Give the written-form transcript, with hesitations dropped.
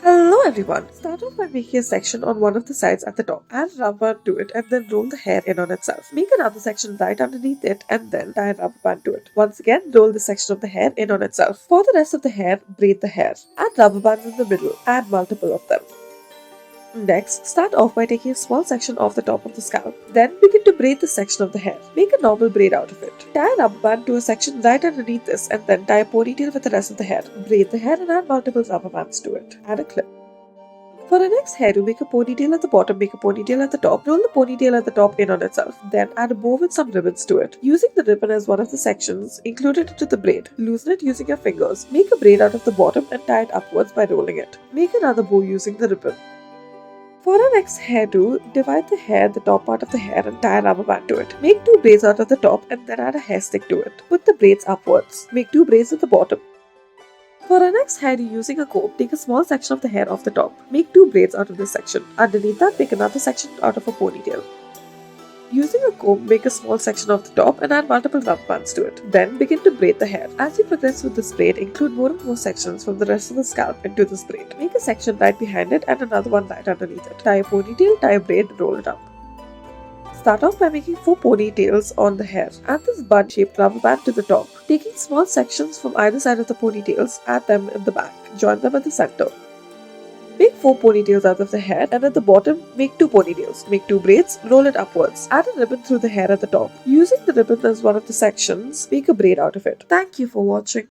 Hello everyone! Start off by making a section on one of the sides at the top. Add rubber band to it and then roll the hair in on itself. Make another section right underneath it and then tie a rubber band to it. Once again, roll the section of the hair in on itself. For the rest of the hair, braid the hair. Add rubber bands in the middle. Add multiple of them. Next, start off by taking a small section off the top of the scalp. Then begin to braid this section of the hair. Make a normal braid out of it. Tie a rubber band to a section right underneath this and then tie a ponytail with the rest of the hair. Braid the hair and add multiple rubber bands to it. Add a clip. For the next hairdo, make a ponytail at the bottom, make a ponytail at the top, roll the ponytail at the top in on itself, then add a bow with some ribbons to it. Using the ribbon as one of the sections, include it into the braid. Loosen it using your fingers. Make a braid out of the bottom and tie it upwards by rolling it. Make another bow using the ribbon. For our next hairdo, divide the hair, the top part of the hair, and tie a rubber band to it. Make 2 braids out of the top and then add a hair stick to it. Put the braids upwards. Make 2 braids at the bottom. For our next hairdo, using a comb, take a small section of the hair off the top. Make 2 braids out of this section. Underneath that, make another section out of a ponytail. Using a comb, make a small section of the top and add multiple rubber bands to it. Then begin to braid the hair. As you progress with this braid, include more and more sections from the rest of the scalp into this braid. Make a section right behind it and another one right underneath it. Tie a ponytail, tie a braid, and roll it up. Start off by making 4 ponytails on the hair. Add this bun-shaped rubber band to the top. Taking small sections from either side of the ponytails, add them in the back. Join them at the center. Make 4 ponytails out of the hair and at the bottom, make 2 ponytails. Make 2 braids, roll it upwards. Add a ribbon through the hair at the top. Using the ribbon as one of the sections, make a braid out of it. Thank you for watching.